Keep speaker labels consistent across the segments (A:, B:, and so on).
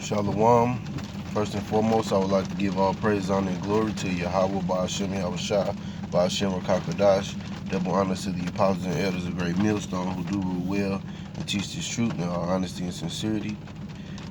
A: Shalom. First and foremost, I would like to give all praise, honor, and glory to Yahweh, Ba'ashem, Yahushua, Ba'ashem, Rakakadash. Double honors to the apostles and elders of Great Millstone who do rule well and teach this truth in all honesty and sincerity.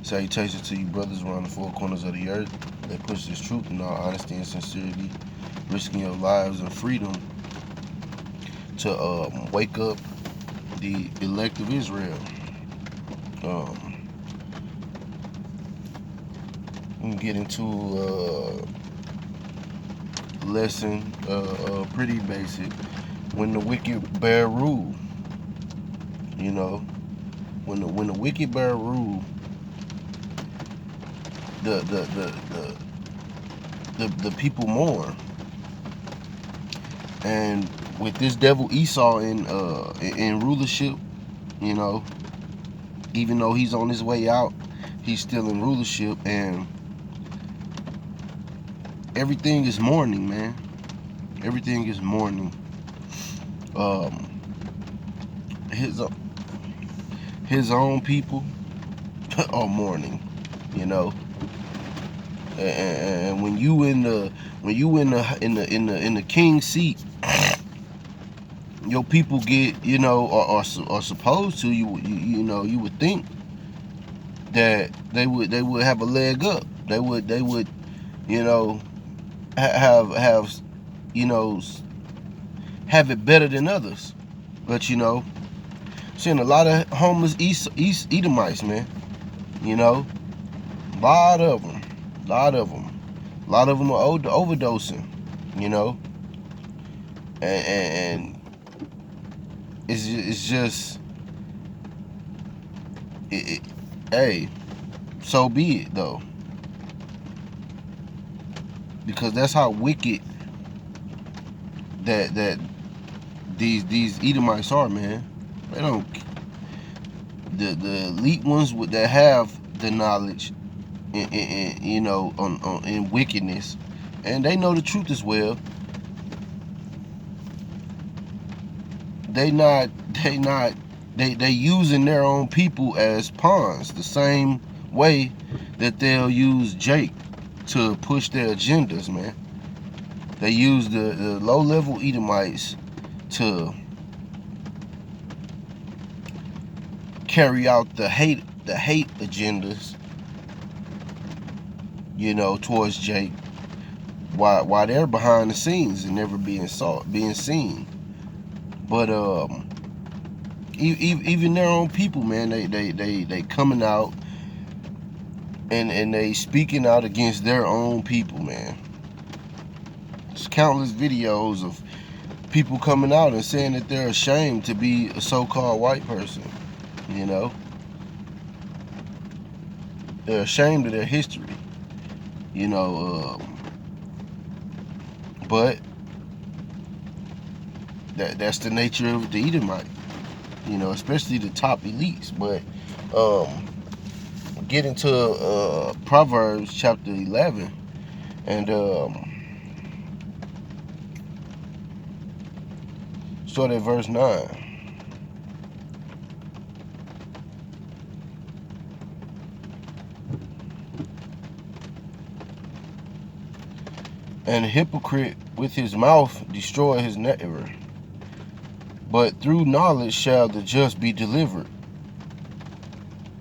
A: Salutations to you brothers around the four corners of the earth that push this truth in all honesty and sincerity, risking your lives and freedom to wake up the elect of Israel. We can get into lesson pretty basic. When the wicked bear rule, you know, when the wicked bear rule, the people mourn. And with this devil Esau in rulership, you know, even though he's on his way out, he's still in rulership, and everything is mourning, man. Everything is mourning. His own people are mourning, you know. And when you in the king's seat, your people get, you know, are supposed to, you know, you would think that they would have a leg up. They would you know, have you know, have it better than others. But you know, seeing a lot of homeless East Edomites, man. You know, a lot of them are overdosing. You know, and it's just hey, so be it though, because that's how wicked that these Edomites are, man. They don't, the elite ones that have the knowledge, you know, in wickedness, and they know the truth as well. They using their own people as pawns, the same way that they'll use Jake to push their agendas, man. They use the low-level Edomites to carry out the hate agendas, you know, towards Jake, while they're behind the scenes and never being seen. But even their own people, man, they coming out and they speaking out against their own people, man. There's countless videos of people coming out and saying that they're ashamed to be a so-called white person, you know. They're ashamed of their history, you know. But that's the nature of the Edomite, you know, especially the top elites. But get into Proverbs chapter 11, and start at verse 9. And a hypocrite with his mouth destroy his neighbor, but through knowledge shall the just be delivered.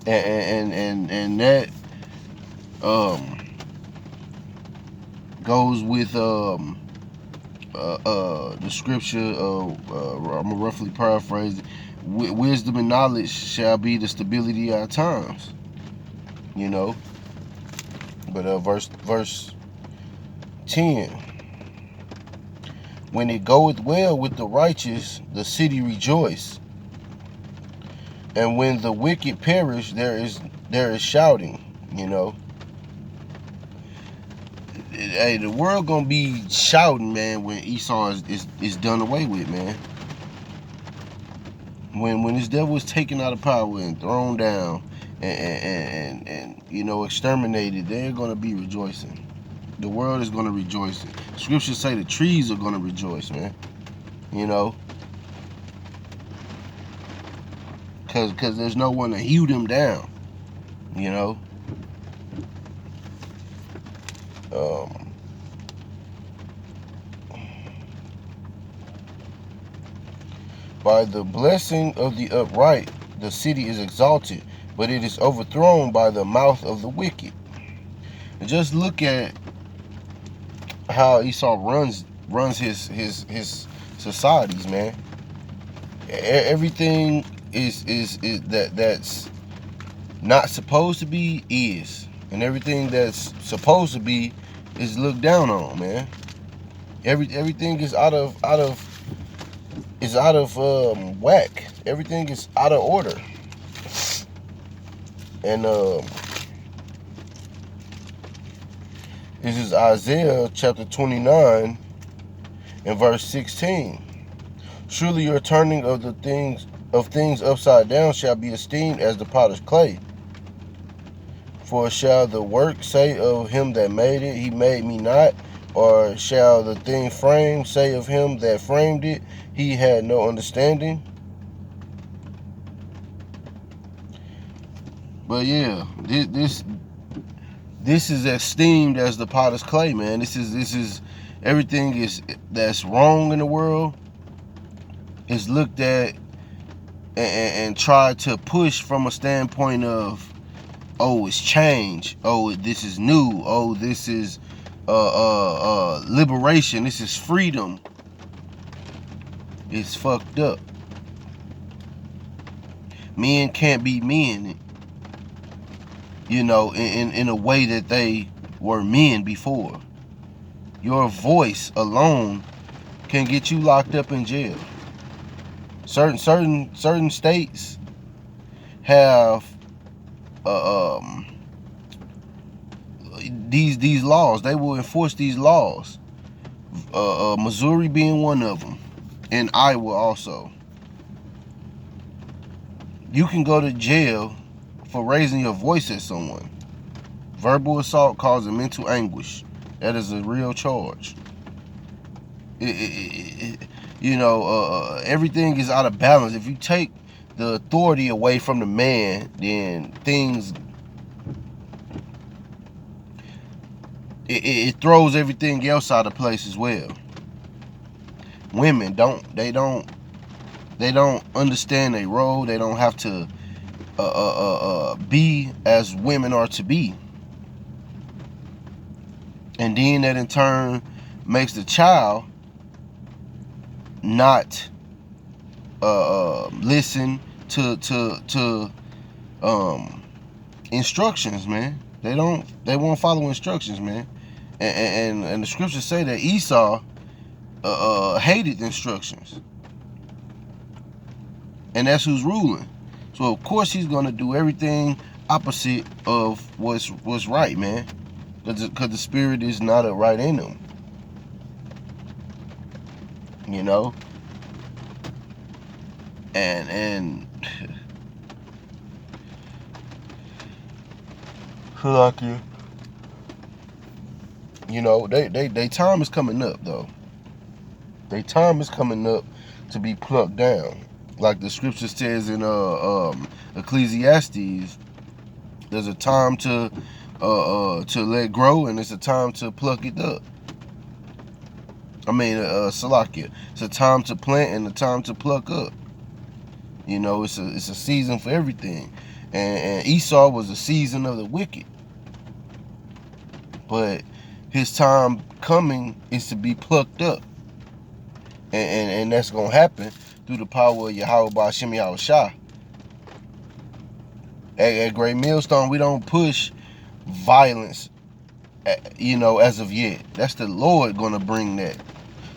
A: And that goes with the scripture. I'm gonna roughly paraphrase it. Wisdom and knowledge shall be the stability of our times, you know. But verse 10. When it goeth well with the righteous, the city rejoice, and when the wicked perish, there is shouting, you know. Hey, the world gonna be shouting, man, when Esau is done away with, man. When this devil is taken out of power and thrown down and you know, exterminated, they're gonna be rejoicing. The world is gonna rejoice. Scriptures say the trees are gonna rejoice, man. You know, because there's no one to hew them down. You know, By the blessing of the upright, the city is exalted, but it is overthrown by the mouth of the wicked. And just look at how Esau runs his societies, man. Everything is that's not supposed to be is, and everything that's supposed to be is looked down on, man. Everything is out of whack. Everything is out of order. And this is Isaiah chapter 29 and verse 16. Surely your turning of things upside down shall be esteemed as the potter's clay. For shall the work say of him that made it, he made me not? Or shall the thing framed say of him that framed it, he had no understanding? But yeah, this is esteemed as the potter's clay, man. This is everything that's wrong in the world is looked at and tried to push from a standpoint of, oh, it's change. Oh, this is new. Oh, this is liberation. This is freedom. It's fucked up. Men can't be men, you know, in a way that they were men before. Your voice alone can get you locked up in jail. Certain states have these laws. They will enforce these laws. Missouri being one of them, and Iowa also. You can go to jail for raising your voice at someone. Verbal assault causing mental anguish. That is a real charge. Everything is out of balance. If you take the authority away from the man, then things it throws everything else out of place as well. Women don't understand their role. They don't have to be as women are to be. And then that in turn makes the child not listen to instructions, man. They won't follow instructions, man. And the scriptures say that Esau hated instructions, and that's who's ruling. So of course he's gonna do everything opposite of what's right, man, because the spirit is not right in him, you know. And like you know, they time is coming up though. Their time is coming up to be plucked down. Like the scripture says in Ecclesiastes, there's a time to let grow, and it's a time to pluck it up. I mean, Salakia. It's a time to plant and a time to pluck up. You know, it's a season for everything. And Esau was a season of the wicked. But his time coming is to be plucked up. And that's going to happen through the power of Yahweh Ba'Shem Yahweh Shah. At Great Millstone, we don't push violence, as of yet. That's the Lord going to bring that.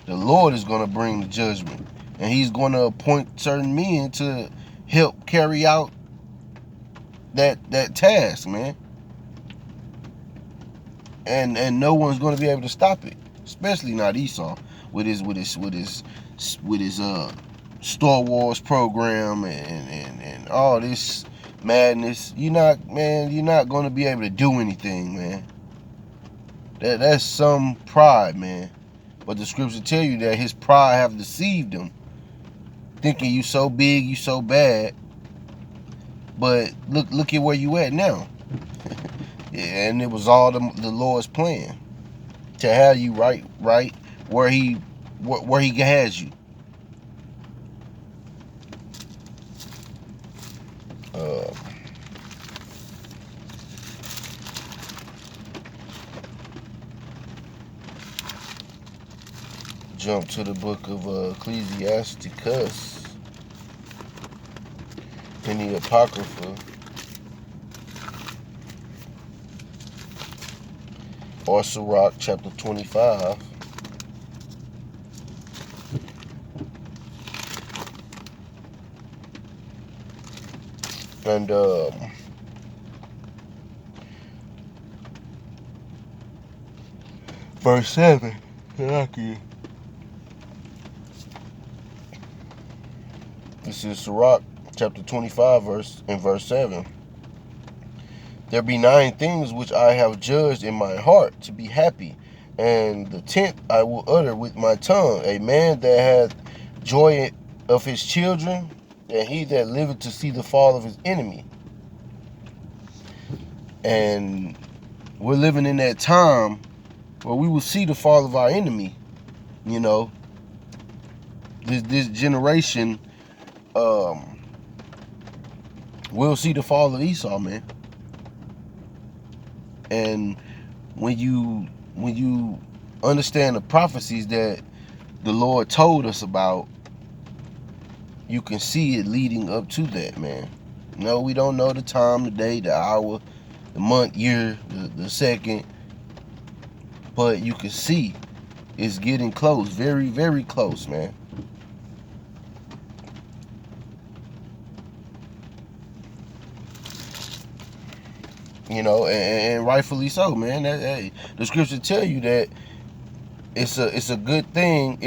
A: The Lord is going to bring the judgment. And he's going to appoint certain men to help carry out that task, man. And no one's going to be able to stop it, especially not Esau with his Star Wars program and all this madness. You're not going to be able to do anything, man. That's some pride, man. But the scripture tell you that his pride have deceived him, thinking you so big, you so bad. But look at where you at now. Yeah, and it was all the Lord's plan. to have you right where he has you. Uh, jump to the book of Ecclesiasticus in the Apocrypha, or Sirach chapter 25. And verse 7. This is Sirach chapter 25 verse 7. There be 9 things which I have judged in my heart to be happy, and the 10th I will utter with my tongue. A man that hath joy of his children, and he that liveth to see the fall of his enemy. And we're living in that time where we will see the fall of our enemy. You know, this generation will see the fall of Esau, man. And when you understand the prophecies that the Lord told us about, you can see it leading up to that, man. No, we don't know the time, the day, the hour, the month, year, the second, but you can see it's getting close, very, very close, man. You know, and rightfully so, man. Hey, the scriptures tell you that it's a good thing.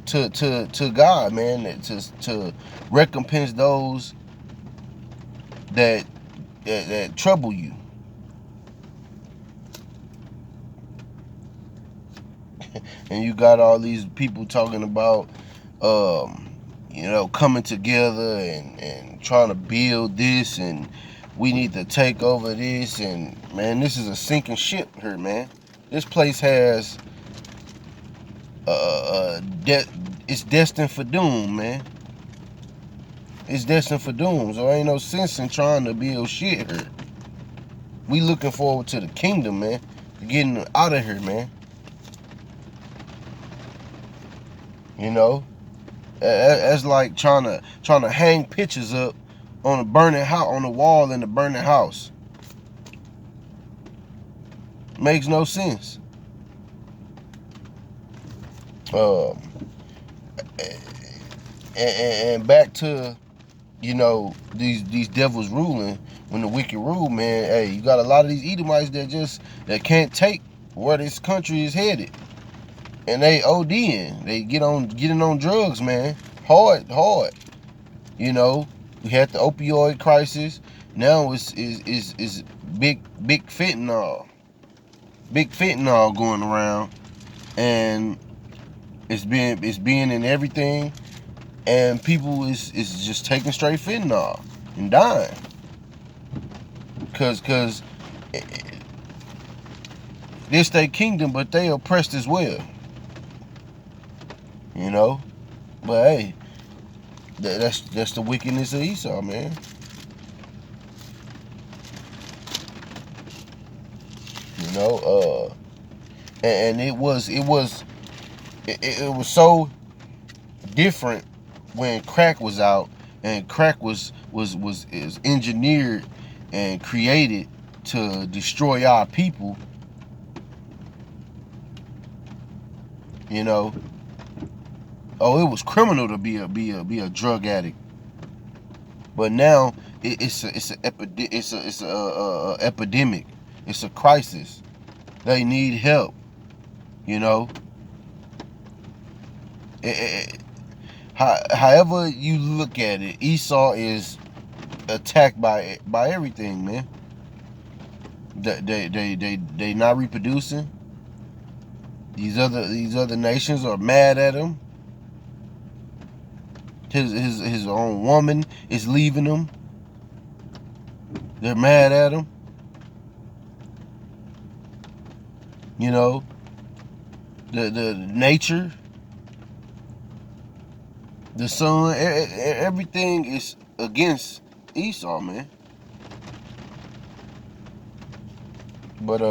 A: To God, man, to recompense those that trouble you. And you got all these people talking about coming together and trying to build this, and we need to take over this, and man, this is a sinking ship here, man. This place has it's destined for doom, man. It's destined for doom. So ain't no sense in trying to build shit here. We looking forward to the kingdom, man. To getting out of here, man. You know, that's like trying to hang pictures up on a burning house, on the wall in a burning house. Makes no sense. And back to, these devils ruling. When the wicked rule, man, hey, you got a lot of these Edomites that can't take where this country is headed, and they ODing. They getting on drugs, man, hard. You know, we had the opioid crisis. Now it's big fentanyl going around, and it's being in everything, and people is just taking straight fentanyl and dying because this their kingdom, but they oppressed as well. You know, but hey, that's the wickedness of Esau, man. You know, and it was so different when crack was out, and crack was engineered and created to destroy our people. You know, it was criminal to be a drug addict, but now it's a epidemic. It's a crisis. They need help. You know. However you look at it, Esau is attacked by everything, man. They not reproducing. These other nations are mad at him. His own woman is leaving him. They're mad at him. You know, the nature, the sun, everything is against Esau, man. But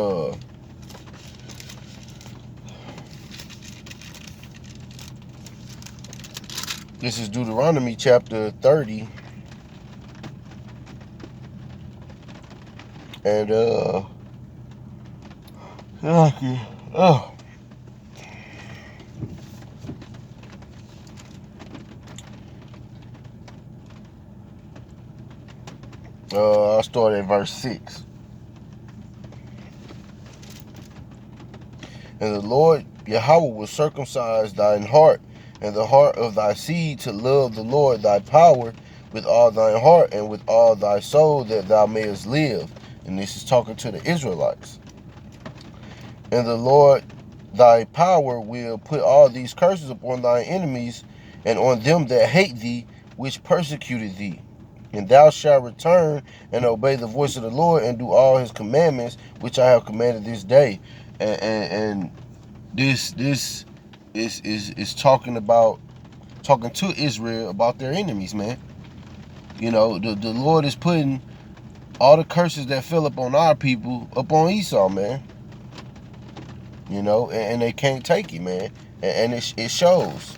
A: this is Deuteronomy chapter 30. And I'll start at verse 6. And the Lord Yahweh will circumcise thine heart and the heart of thy seed to love the Lord thy power with all thine heart and with all thy soul, that thou mayest live. And this is talking to the Israelites. And the Lord thy power will put all these curses upon thy enemies and on them that hate thee, which persecuted thee. And thou shalt return and obey the voice of the Lord and do all his commandments, which I have commanded this day. And this is talking to Israel about their enemies, man. You know, the Lord is putting all the curses that fell upon our people upon Esau, man. You know, and they can't take it, man. And it shows.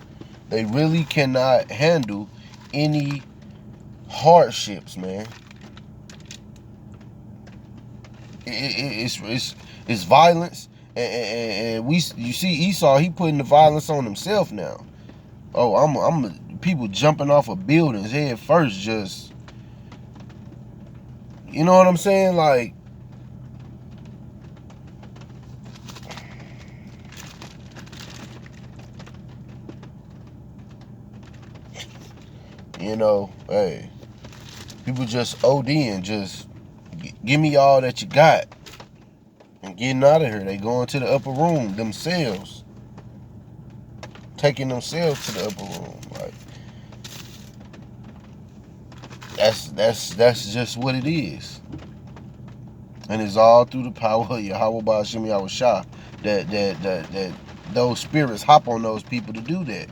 A: They really cannot handle any hardships, man. It's violence, and you see Esau, he putting the violence on himself now. Oh, I'm people jumping off of buildings head first, just, you know what I'm saying, like, you know, hey, people just ODing, just give me all that you got and getting out of here. They going to the upper room themselves, taking themselves to the upper room. Like, that's just what it is. And it's all through the power of Yahweh Ba'Shem Yahweh Shah that those spirits hop on those people to do that.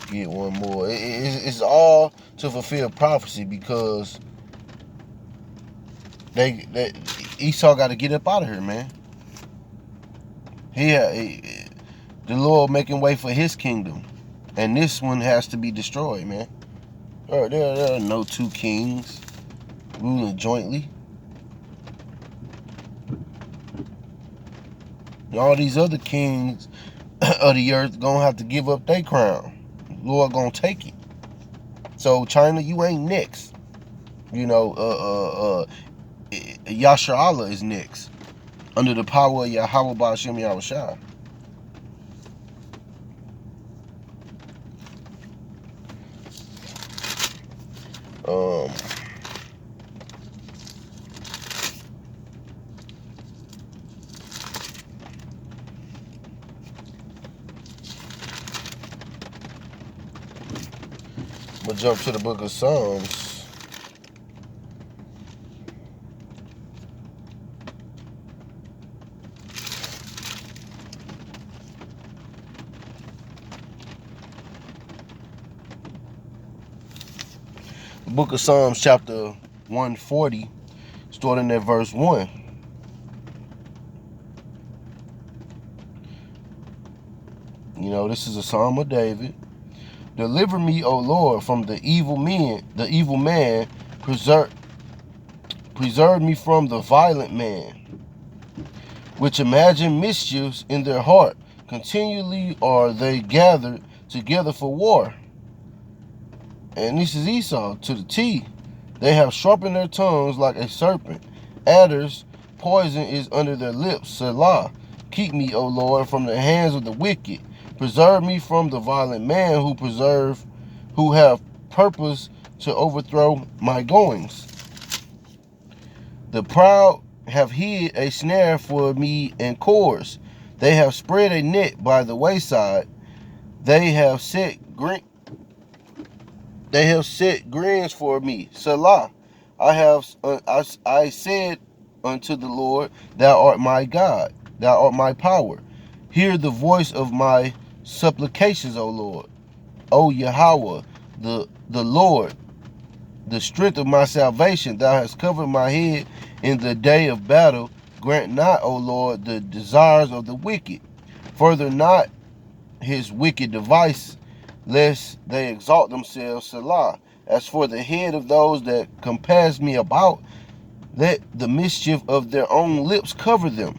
A: Get one more. It's all to fulfill prophecy, because Esau got to get up out of here, man. The Lord making way for his kingdom, and this one has to be destroyed, man. There are no two kings ruling jointly. And all these other kings of the earth gonna have to give up their crown. The Lord gonna take it. So China, you ain't next. You know, Yasha Allah is next, under the power of Yahweh Ba'Shem Yahweh Shah. We'll jump to the book of Psalms. The book of Psalms, chapter 140, starting at verse 1. You know, this is a Psalm of David. Deliver me, O Lord, from the evil man. Preserve me from the violent man, which imagine mischiefs in their heart. Continually are they gathered together for war. And this is Esau to the T. They have sharpened their tongues like a serpent. Adders, poison is under their lips. Selah. Keep me, O Lord, from the hands of the wicked. Preserve me from the violent man who have purpose to overthrow my goings. The proud have hid a snare for me and cords. They have spread a net by the wayside. They have set grins for me. Selah. I said unto the Lord, Thou art my God, Thou art my power. Hear the voice of my supplications, O Lord. O Yahweh, the Lord, the strength of my salvation. Thou hast covered my head in the day of battle. Grant not, O Lord, the desires of the wicked. Further not his wicked device, lest they exalt themselves. Selah. As for the head of those that compass me about, let the mischief of their own lips cover them.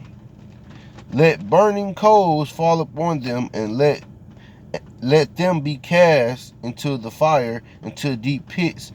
A: Let burning coals fall upon them, and let them be cast into the fire, into deep pits,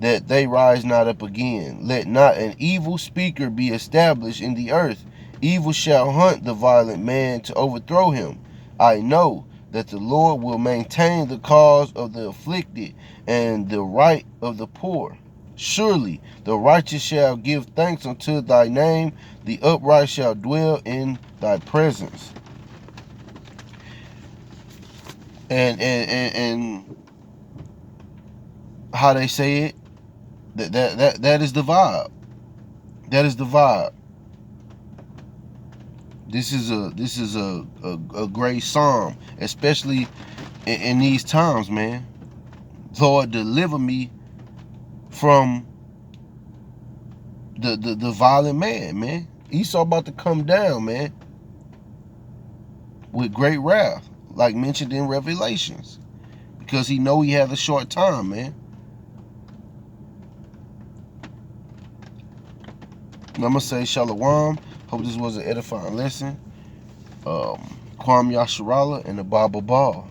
A: that they rise not up again. Let not an evil speaker be established in the earth. Evil shall hunt the violent man to overthrow him. I know that the Lord will maintain the cause of the afflicted and the right of the poor. Surely the righteous shall give thanks unto thy name. The upright shall dwell in thy presence. And how they say it, that is the vibe. That is the vibe. This is a great psalm, especially in these times, man. Lord, deliver me from the violent man. Esau about to come down, man, with great wrath, like mentioned in Revelations, because he know he has a short time, man. And I'm gonna say shalom. Hope this was an edifying lesson. Kwam Yasharala and the Bible Ball.